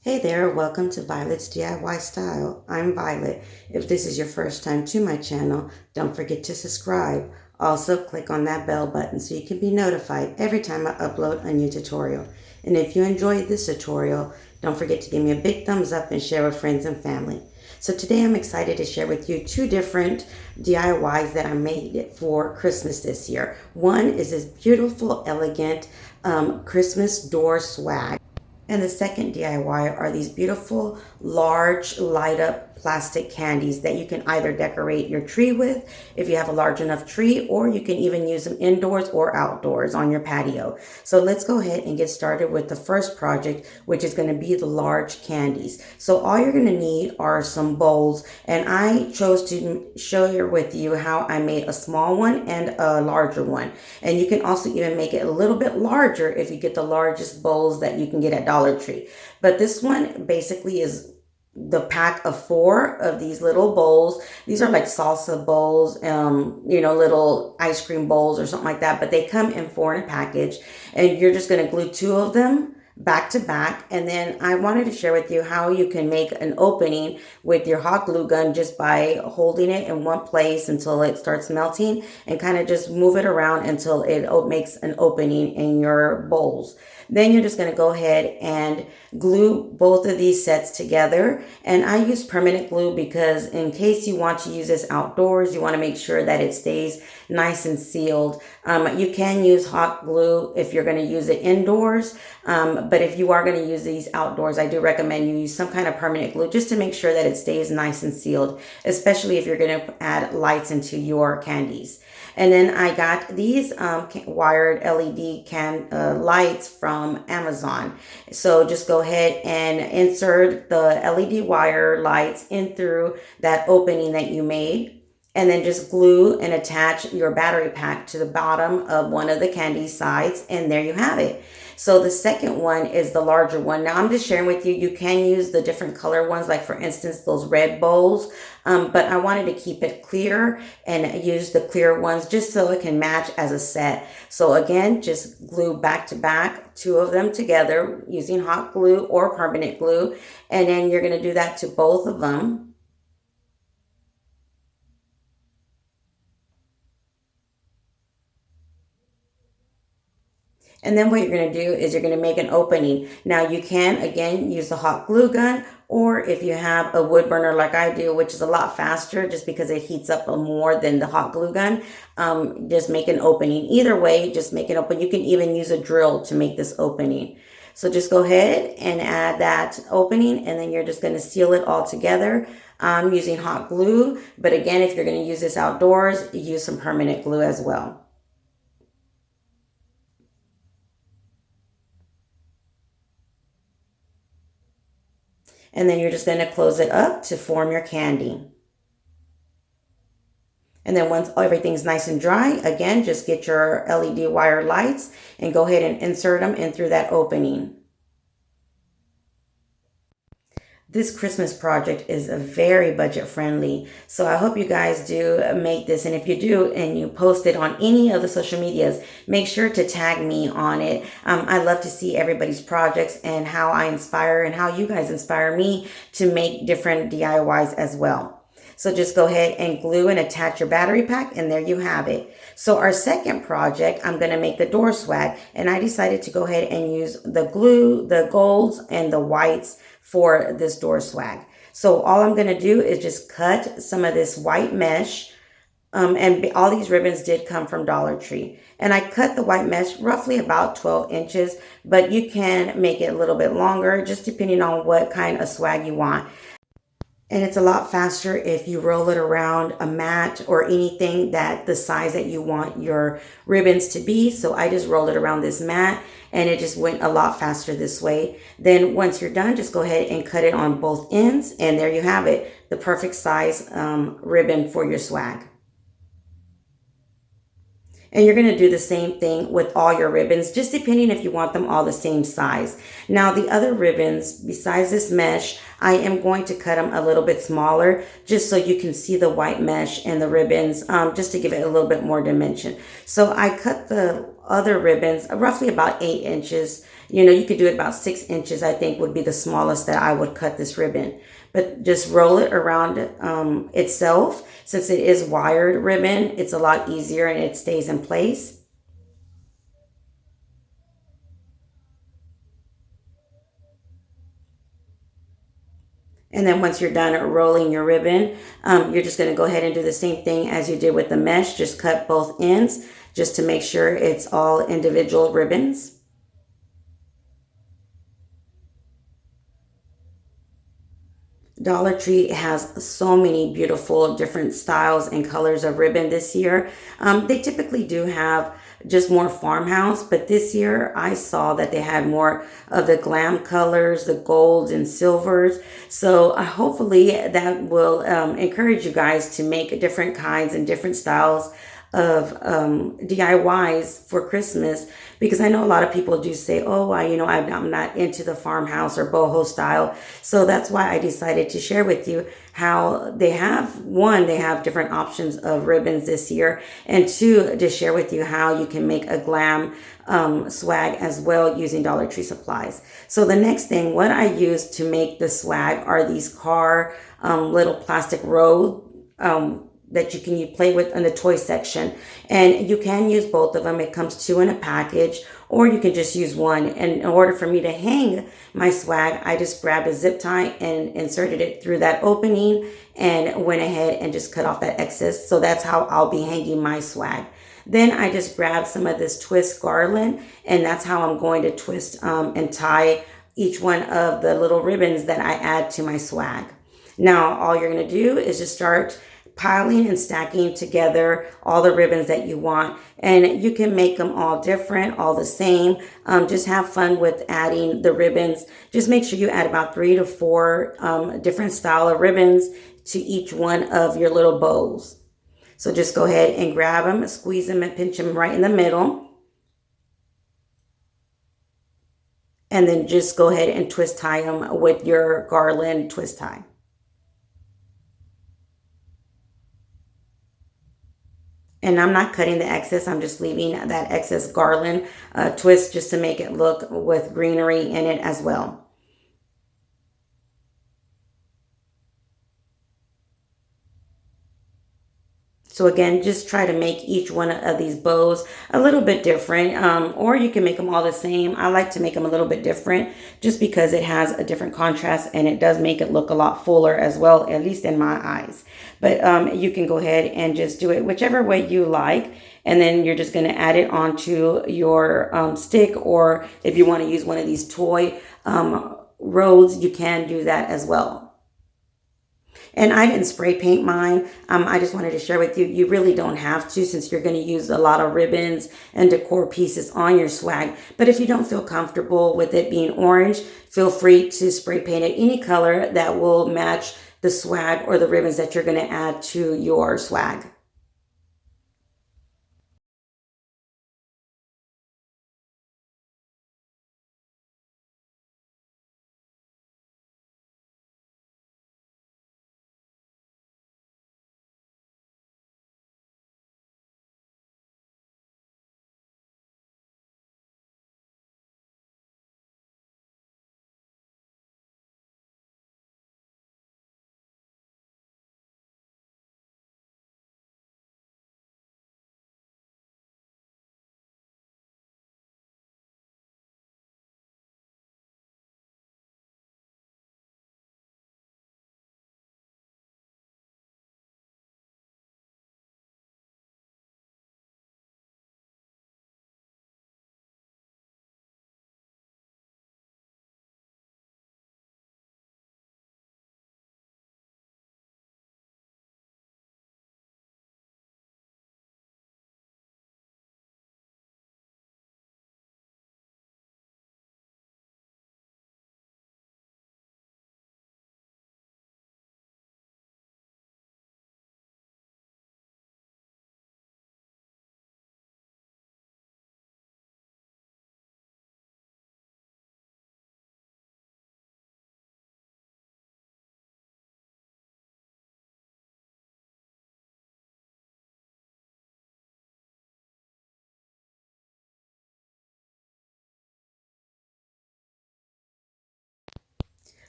Hey there, welcome to Violet's DIY Style. I'm Violet. If this is your first time to my channel, don't forget to subscribe. Also, click on that bell button so you can be notified every time I upload a new tutorial. And if you enjoyed this tutorial, don't forget to give me a big thumbs up and share with friends and family. So today I'm excited to share with you two different DIYs that I made for Christmas this year. One is this beautiful, elegant Christmas door swag. And the second DIY are these beautiful, large, light up plastic candies that you can either decorate your tree with if you have a large enough tree, or you can even use them indoors or outdoors on your patio. So let's go ahead and get started with the first project, which is going to be the large candies. So all you're going to need are some bowls, and I chose to share with you how I made a small one and a larger one. And you can also even make it a little bit larger if you get the largest bowls that you can get at Dollar Tree. But this one basically is the pack of 4 of these little bowls. These are like salsa bowls, little ice cream bowls or something like that, but they come in 4 in a package, and you're just going to glue 2 of them back to back. And then I wanted to share with you how you can make an opening with your hot glue gun just by holding it in one place until it starts melting, and kind of just move it around until it makes an opening in your bowls. Then you're just going to go ahead and glue both of these sets together. And I use permanent glue because in case you want to use this outdoors, you want to make sure that it stays nice and sealed. You can use hot glue if you're going to use it indoors. But if you are going to use these outdoors, I do recommend you use some kind of permanent glue just to make sure that it stays nice and sealed, especially if you're going to add lights into your candies. And then I got these wired LED lights from Amazon. So just go ahead and insert the LED wire lights in through that opening that you made, and then just glue and attach your battery pack to the bottom of one of the candy sides, and there you have it. So the second one is the larger one. Now I'm just sharing with you, you can use the different color ones, like for instance, those red bowls. But I wanted to keep it clear and use the clear ones just so it can match as a set. So again, just glue back to back 2 of them together using hot glue or permanent glue. And then you're going to do that to both of them. And then what you're going to do is you're going to make an opening. Now you can, again, use the hot glue gun, or if you have a wood burner like I do, which is a lot faster just because it heats up more than the hot glue gun, just make an opening. Either way, just make an opening. You can even use a drill to make this opening. So just go ahead and add that opening, and then you're just going to seal it all together using hot glue. But again, if you're going to use this outdoors, use some permanent glue as well. And then you're just going to close it up to form your candy. And then once everything's nice and dry, again, just get your LED wire lights and go ahead and insert them in through that opening. This Christmas project is very budget friendly, so I hope you guys do make this. And if you do and you post it on any of the social medias, make sure to tag me on it. I love to see everybody's projects and how I inspire and how you guys inspire me to make different DIYs as well. So just go ahead and glue and attach your battery pack, and there you have it. So our second project, I'm going to make the door swag, and I decided to go ahead and use the glue, the golds, and the whites for this door swag. So all I'm going to do is just cut some of this white mesh, and all these ribbons did come from Dollar Tree. And I cut the white mesh roughly about 12 inches, but you can make it a little bit longer, just depending on what kind of swag you want. And it's a lot faster if you roll it around a mat or anything that the size that you want your ribbons to be. So I just rolled it around this mat, and it just went a lot faster this way. Then once you're done, just go ahead and cut it on both ends. And there you have it, the perfect size ribbon for your swag. And you're going to do the same thing with all your ribbons, just depending if you want them all the same size. Now, the other ribbons, besides this mesh, I am going to cut them a little bit smaller just so you can see the white mesh and the ribbons, just to give it a little bit more dimension. So I cut the other ribbons roughly about 8 inches. You know, you could do it about 6 inches, I think would be the smallest that I would cut this ribbon. But just roll it around itself. Since it is wired ribbon, it's a lot easier and it stays in place. And then once you're done rolling your ribbon, you're just going to go ahead and do the same thing as you did with the mesh. Just cut both ends just to make sure it's all individual ribbons. Dollar Tree has so many beautiful different styles and colors of ribbon this year. They typically do have just more farmhouse, but this year I saw that they had more of the glam colors, the golds and silvers. So hopefully that will encourage you guys to make different kinds and different styles of DIYs for Christmas, because I know a lot of people do say, oh, I'm not into the farmhouse or boho style. So that's why I decided to share with you how they have, one, they have different options of ribbons this year, and two, to share with you how you can make a glam swag as well using Dollar Tree supplies. So the next thing, what I use to make the swag are these car little plastic roll that you can play with in the toy section. And you can use both of them. It comes two in a package, or you can just use one. And in order for me to hang my swag, I just grabbed a zip tie and inserted it through that opening and went ahead and just cut off that excess. So that's how I'll be hanging my swag. Then I just grabbed some of this twist garland, and that's how I'm going to twist and tie each one of the little ribbons that I add to my swag. Now, all you're going to do is just start piling and stacking together all the ribbons that you want, and you can make them all different, all the same. Just have fun with adding the ribbons. Just make sure you add about 3 to 4 different style of ribbons to each one of your little bows. So just go ahead and grab them, squeeze them and pinch them right in the middle, and then just go ahead and twist tie them with your garland twist tie. And I'm not cutting the excess, I'm just leaving that excess garland twist just to make it look with greenery in it as well. So again, just try to make each one of these bows a little bit different, or you can make them all the same. I like to make them a little bit different just because it has a different contrast and it does make it look a lot fuller as well, at least in my eyes. But you can go ahead and just do it whichever way you like. And then you're just going to add it onto your stick, or if you want to use one of these toy roads, you can do that as well. And I didn't spray paint mine. I just wanted to share with you, you really don't have to, since you're going to use a lot of ribbons and decor pieces on your swag. But if you don't feel comfortable with it being orange, feel free to spray paint it any color that will match the swag or the ribbons that you're going to add to your swag.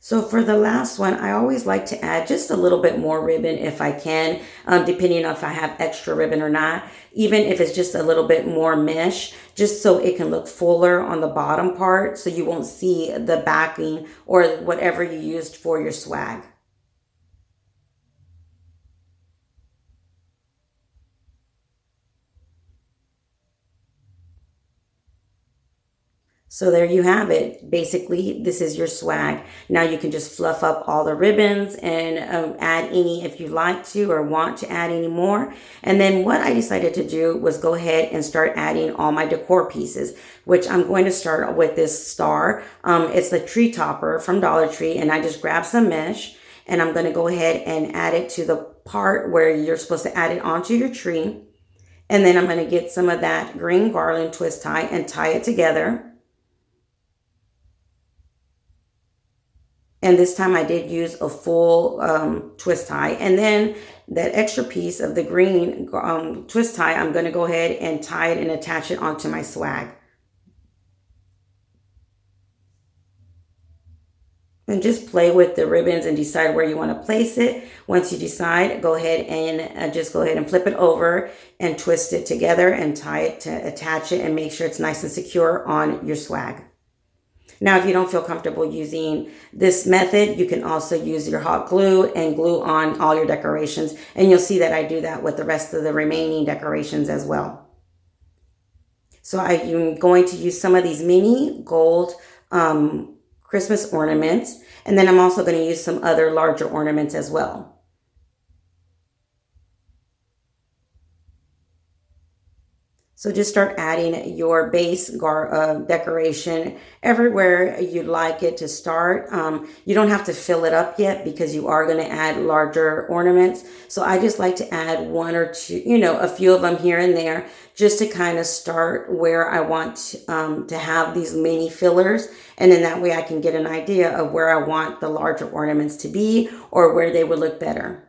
So for the last one, I always like to add just a little bit more ribbon if I can, depending on if I have extra ribbon or not, even if it's just a little bit more mesh, just so it can look fuller on the bottom part so you won't see the backing or whatever you used for your swag. So there you have it. Basically, this is your swag. Now you can just fluff up all the ribbons and add any if you like to or want to add any more. And then what I decided to do was go ahead and start adding all my decor pieces, which I'm going to start with this star. It's the tree topper from Dollar Tree, and I just grabbed some mesh and I'm going to go ahead and add it to the part where you're supposed to add it onto your tree. And then I'm going to get some of that green garland twist tie and tie it together. And this time I did use a full twist tie. And then that extra piece of the green twist tie, I'm going to go ahead and tie it and attach it onto my swag. And just play with the ribbons and decide where you want to place it. Once you decide, go ahead and just go ahead and flip it over and twist it together and tie it to attach it and make sure it's nice and secure on your swag. Now, if you don't feel comfortable using this method, you can also use your hot glue and glue on all your decorations. And you'll see that I do that with the rest of the remaining decorations as well. So I'm going to use some of these mini gold Christmas ornaments. And then I'm also going to use some other larger ornaments as well. So just start adding your base decoration everywhere you'd like it to start. You don't have to fill it up yet because you are going to add larger ornaments. So I just like to add one or two, a few of them here and there just to kind of start where I want to have these mini fillers. And then that way I can get an idea of where I want the larger ornaments to be or where they would look better.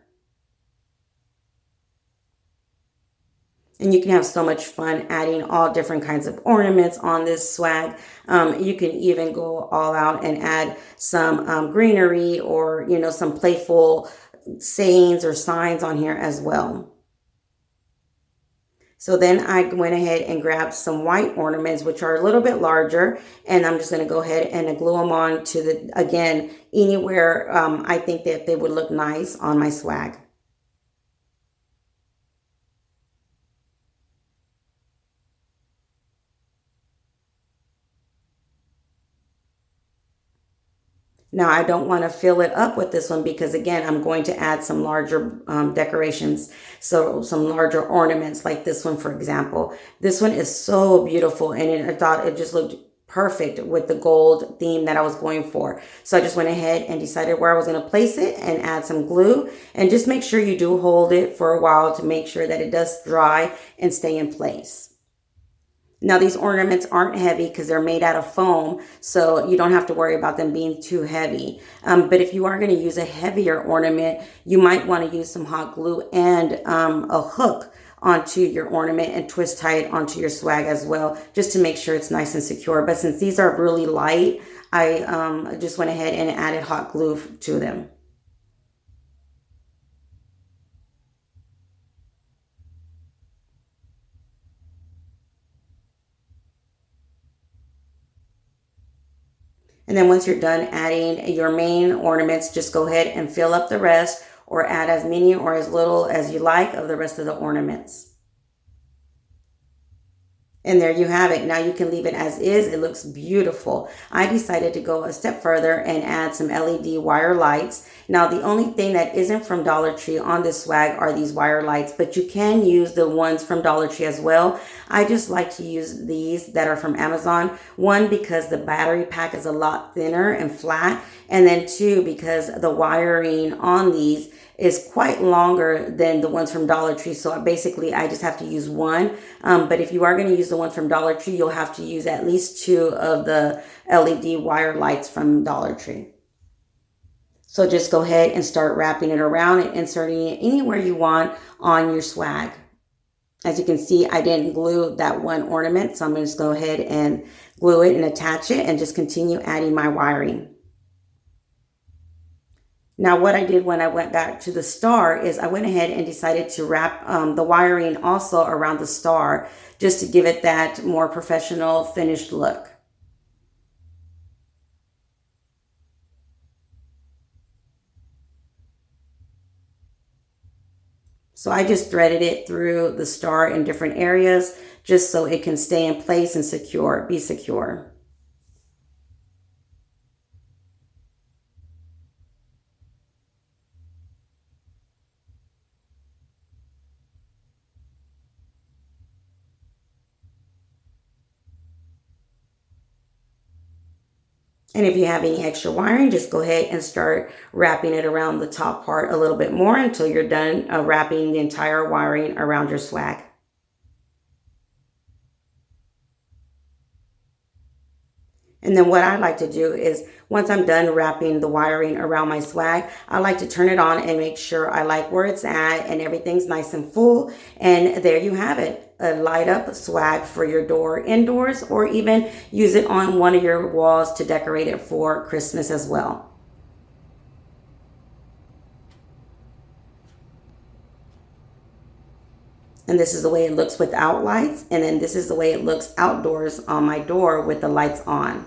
And you can have so much fun adding all different kinds of ornaments on this swag. You can even go all out and add some greenery or, some playful sayings or signs on here as well. So then I went ahead and grabbed some white ornaments, which are a little bit larger. And I'm just going to go ahead and glue them on to again, anywhere I think that they would look nice on my swag. Now I don't want to fill it up with this one because again, I'm going to add some larger decorations. So some larger ornaments like this one, for example. This one is so beautiful and I thought it just looked perfect with the gold theme that I was going for. So I just went ahead and decided where I was going to place it and add some glue and just make sure you do hold it for a while to make sure that it does dry and stay in place. Now, these ornaments aren't heavy because they're made out of foam, so you don't have to worry about them being too heavy. But if you are going to use a heavier ornament, you might want to use some hot glue and a hook onto your ornament and twist tie it onto your swag as well, just to make sure it's nice and secure. But since these are really light, I just went ahead and added hot glue to them. And then once you're done adding your main ornaments, just go ahead and fill up the rest or add as many or as little as you like of the rest of the ornaments. And there you have it. Now you can leave it as is. It looks beautiful. I decided to go a step further and add some LED wire lights. Now the only thing that isn't from Dollar Tree on this swag are these wire lights, but you can use the ones from Dollar Tree as well. I just like to use these that are from Amazon. One, because the battery pack is a lot thinner and flat. And then two, because the wiring on these is quite longer than the ones from Dollar Tree. So basically I just have to use one. But if you are going to use the ones from Dollar Tree, you'll have to use at least two of the LED wire lights from Dollar Tree. So just go ahead and start wrapping it around and inserting it anywhere you want on your swag. As you can see, I didn't glue that one ornament, so I'm going to just go ahead and glue it and attach it and just continue adding my wiring. Now, what I did when I went back to the star is I went ahead and decided to wrap the wiring also around the star, just to give it that more professional finished look. So I just threaded it through the star in different areas just so it can stay in place and be secure. And if you have any extra wiring, just go ahead and start wrapping it around the top part a little bit more until you're done wrapping the entire wiring around your swag. And then what I like to do is once I'm done wrapping the wiring around my swag, I like to turn it on and make sure I like where it's at and everything's nice and full. And there you have it, a light up swag for your door indoors, or even use it on one of your walls to decorate it for Christmas as well. And this is the way it looks without lights. And then this is the way it looks outdoors on my door with the lights on.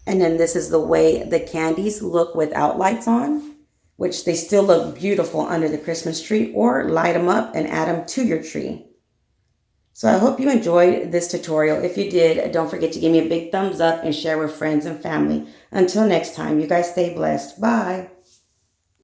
And then this is the way the candies look without lights on, which they still look beautiful under the Christmas tree, or light them up and add them to your tree. So I hope you enjoyed this tutorial. If you did, don't forget to give me a big thumbs up and share with friends and family. Until next time, you guys stay blessed. Bye.